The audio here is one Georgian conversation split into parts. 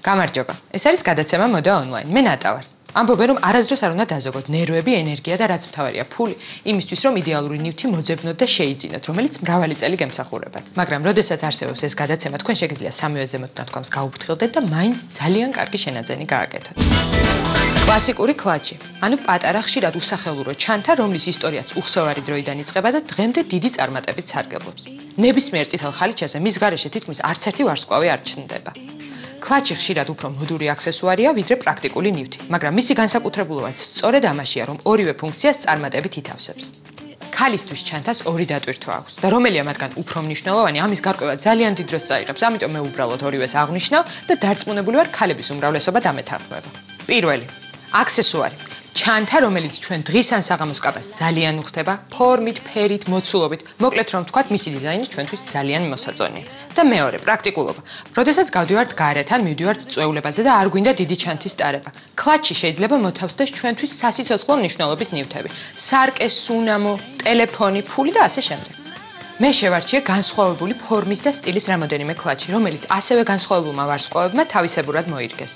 გამარჯობა. ეს არის გადაცემა მოდა ონლაინ. მე ნატა ვარ. ამბობენ რომ არასდროს არ უნდა დაზოგოთ ნერვები, ენერგია და რაც მთავარია ფული, იმისთვის რომ იდეალური ნივთი მოძებნოთ და შეიძინოთ, რომელიც მრავალი წელი გემსახურებათ. მაგრამ როდესაც არსებობს ეს გადაცემა, თქვენ შეგიძლია სამივე ზემოთ ნათქვამს გაუფრთხილდეთ და მაინც ძალიან კარგი შენაძენი გააკეთოთ. კლასიკური კლაჩი, ანუ პატარა ხშირად უსახელურო ჩანთა, რომლის ისტორიაც უხსოვარი დროიდან იწყება და დღემდე დიდი წარმატებით სარგებლობს. ნებისმიერ წითელ ხალიჩაზე მის გარეშე თითქმის არც ერთი ვარსკვლავი არ ჩნდება. კლაჩი ხშირად უფრო მოდური აქსესუარია, ვიდრე პრაქტიკული ნივთი, მაგრამ მისი განსაკუთრებულობაც სწორედ ამაშია, რომ ორივე ფუნქციას წარმატებით ითავსებს. ქალისთვის ჩანთას ორი დატვირთვა აქვს და რომელია მათგან უფრო მნიშვნელოვანი, ამის გარკვევა ძალიან დიდ დროს წაიღებს, ამიტომ მე უბრალოდ ორივეს აღვნიშნავ და დარწმუნებული ვარ, ქალების უმრავლესობა დამეთანხმება. პირველი, აქსესუარი. ჩანთა, რომელიც ჩვენ დღის ან საღამოს კაბას ძალიან უხდება, ფორმით, ფერით, მოცულობით. მოკლედ რომ ვთქვათ, მისი დიზაინი ჩვენთვის ძალიან მოსაწონია. და მეორე, პრაქტიკულობა. როდესაც გავდივართ გარეთ ან მივდივართ წვეულებაზე და არ გვინდა დიდი ჩანთის ტარება. კლაჩი შეიძლება მოთავსდეს ჩვენთვის სასიცოცხლო მნიშვნელობის ნივთები: სარკე, სუნამო, ტელეფონი, ფული და ასე შემდეგ. მე შევარჩიე განსხვავებული ფორმის და სტილის რამოდენიმე კლაჩი, რომელიც ასევე განსხვავებულმა ვარსკვლავებმა თავისებურად მოირგეს.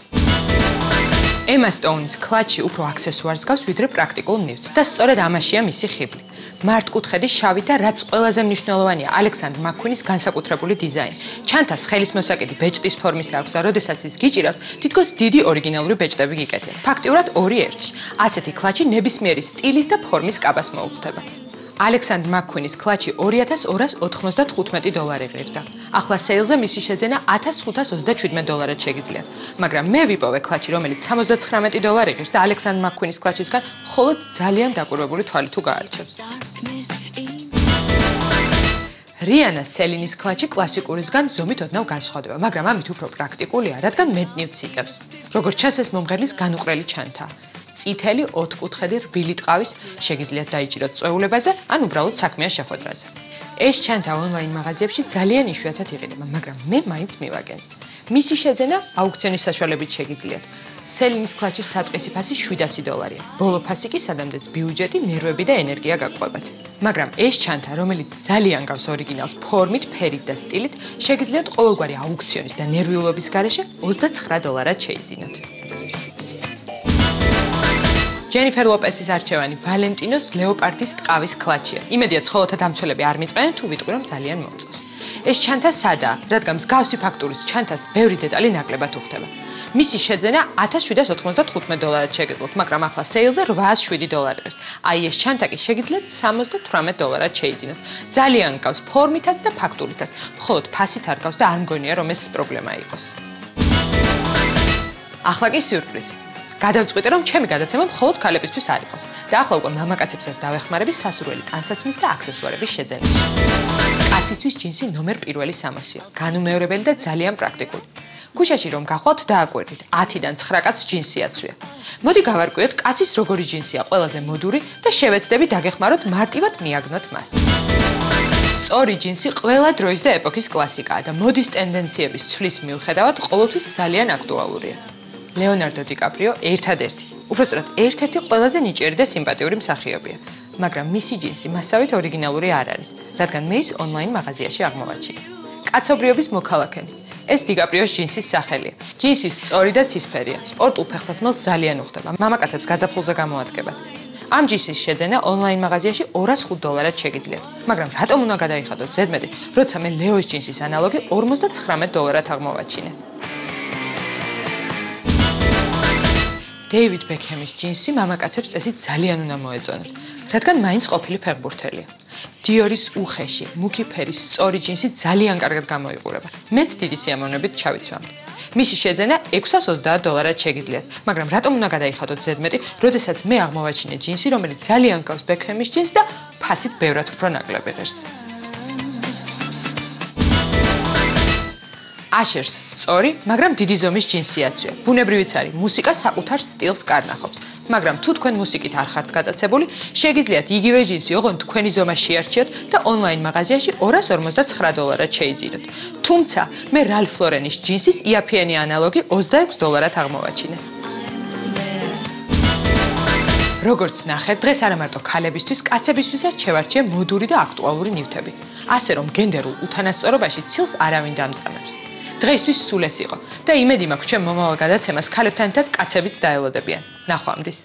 Emma Stone's კლაჩი უფრო აქსესუარს გავს, ვიდრე პრაქტიკულ ნივთს და სწორედ ამაშია მისი ხიბლი. მართკუთხედი შავი და რაც ყველაზე მნიშვნელოვანია, ალექსანდრ მაკ-ქუინის განსაკუთრებული დიზაინი. ჩანთას ხელის მოსაკიდი ბეჭდის ფორმის აქვს და როდესაც ის გიჭირავს, თითქოს დიდი ორიგინალური ბეჭდები გიკეთება. ფაქტიურად 2-1-ში. ასეთი კლაჩი ნებისმიერი სტილის და ფორმის კაბას მოუხდება. ალექსანდრ მაკ-ქუინის კლაჩი $2595 ღირდა. ახლა სეილზე მისი შეძენა $1527 შეგიძლიათ. მაგრამ მე ვიპოვე კლაჩი, რომელიც $79 ღირს და ალექსანდრ მაკ-ქუინის კლაჩისგან მხოლოდ ძალიან დაკვირვებული თვალი თუ გაარჩევს. რიანა სელინის კლაჩი კლასიკურისგან ზომით ოდნავ განსხვავდება, მაგრამ ამით უფრო პრაქტიკულია, რადგან მეტ ნივთს იტევს. როგორც ჩანს, ეს მომღერლის განუყრელი ჩანთაა. წითელი, ოთხკუთხედი, რბილი ტყავის შეგიძლიათ დაიჭიროთ წვეულებაზე, ან უბრალოდ საქმიან შეხვედრაზე. ეს ჩანთა ონლაინ მაღაზიებში ძალიან იშვიათად იყიდება, მაგრამ მე მაინც მივაგენ. მისი შეძენა აუქციონის საშუალებით შეგიძლიათ. სელინის კლაჩის საწყისი ფასი $700-ია. ბოლო ფასი კი სადამდეც ბიუჯეტი, ნერვები და ენერგია გაყვებათ. მაგრამ ეს ჩანთა, რომელიც ძალიან გავს ორიგინალს ფორმით, ფერით და სტილით, შეგიძლიათ ყოველგვარი აუქციონის და ნერვიულობის გარეშე $29 შეიძინოთ. ჯენიფერ ლოპესის არჩევანი ვალენტინოს ლეოპარდის ტყავის კლაჩია. იმედია ცხოველთა დამცველები არ მიწყენენ თუ ვიტყვი რომ ძალიან მომწონს. ეს ჩანთა სადაა, რადგან მსგავსი ფაქტურის ჩანთას ბევრი დეტალი ნაკლებად უხდება. მისი შეძენა $1795 შეგეძლოთ, მაგრამ ახლა სეილზე $807. აი ეს ჩანთა კი შეგიძლიათ $78 შეიძინოთ. ძალიან გავს ფორმითაც და ფაქტურითაც, მხოლოდ ფასით არ გავს და არ მგონია რომ ეს პრობლემა იყოს. ახლა კი სიურპრიზი. გადავწყვიტე რომ ჩემი გადაცემა მხოლოდ ქალებისთვის არ იყოს და ახლა უკვე მამაკაცებსაც დავეხმარები სასურველი ტანსაცმლის და აქსესუარების შეძენაში. კაცისთვის ჯინსი ნომერ 1 სამოსია, განუმეორებელი და ძალიან პრაქტიკული. ქუჩაში რომ გახვალთ, დააკვირდით, 10-დან 9 კაცს ჯინსი აცვია. მოდი გავარკვიოთ, კაცის როგორი ჯინსია ყველაზე მოდური და შევეცდები დაგეხმაროთ მარტივად მიაგნოთ მას. სწორი ჯინსი ყველა დროის და ეპოქის კლასიკაა და მოდის ტენდენციების ცვლის მიუხედავად ყოველთვის ძალიან აქტუალურია. ლეონარდო დიკაპრიო ერთადერთი, უпростоრად ერთ-ერთი ყველაზე ნიჭიერი და სიმპათიური მსახიობია, მაგრამ მისი ჯინსი მასავით ორიგინალური არ არის, რადგან მე ის ონლაინ მაღაზიაში აღმოვაჩინე. კაცობრიობის მოქალაქენი. ეს დიკაპრიოს ჯინსის სახელია. ჯინსი სწორი და ცისფერია, სპორტულ ფეხსაცმელს ძალიან უხდება, მამაკაცებს გაზაფხულზე გამოადგებათ. ამ ჯინსის შეძენა ონლაინ მაღაზიაში $205 შეგიძლიათ, მაგრამ რატომ უნდა გადაიხადოთ ზედმეტი, როცა მე ლეოს ჯინსის ანალოგი $59 აღმოვაჩინე. დეივიდ ბექჰემის ჯინსი მამაკაცებს წესით ძალიან უნდა მოეწონათ, რადგან მაინც ყოფილი ფეხბურთელია. დიორის უხეში, მუქი ფერის სწორი ჯინსი ძალიან კარგად გამოიყურება. მეც დიდი სიამოვნებით ჩავიცვამდი. მისი შეძენა $620 შეგიძლიათ, მაგრამ რატომ უნდა გადაიხადოთ ზედმეტი, როდესაც მე აღმოვაჩინე ჯინსი, რომელიც ძალიან გავს ბექჰემის ჯინსს და ფასით ბევრად უფრო ნაკლები ღირს. აშერს სწორი, მაგრამ დიდი ზომის ჯინსი აცვია. ბუნებრივიც არის, მუსიკა საკუთარ სტილს კარნახობს. მაგრამ თუ თქვენ მუსიკით არ ხართ გატაცებული, შეგიძლიათ იგივე ჯინსი ოღონდ თქვენი ზომა შეარჩიოთ და ონლაინ მაღაზიაში $259 შეიძინოთ. თუმცა, მე რალფ ლორენის ჯინსის იაფიანი ანალოგი $26 აღმოვაჩინე. როგორც ნახეთ, დღეს არა მარტო ქალებისთვის, კაცებისთვისაც შევარჩიე მოდური და აქტუალური ნივთები. ასე რომ გენდერულ უთანასწორობაში ცილს არავინ დამწამებს. დღეისთვის სულ ეს იყო და იმედი მაქვს, ჩემ მომავალ გადაცემას ქალებთან ერთად კაცებიც დაელოდებიან. ნახვამდის.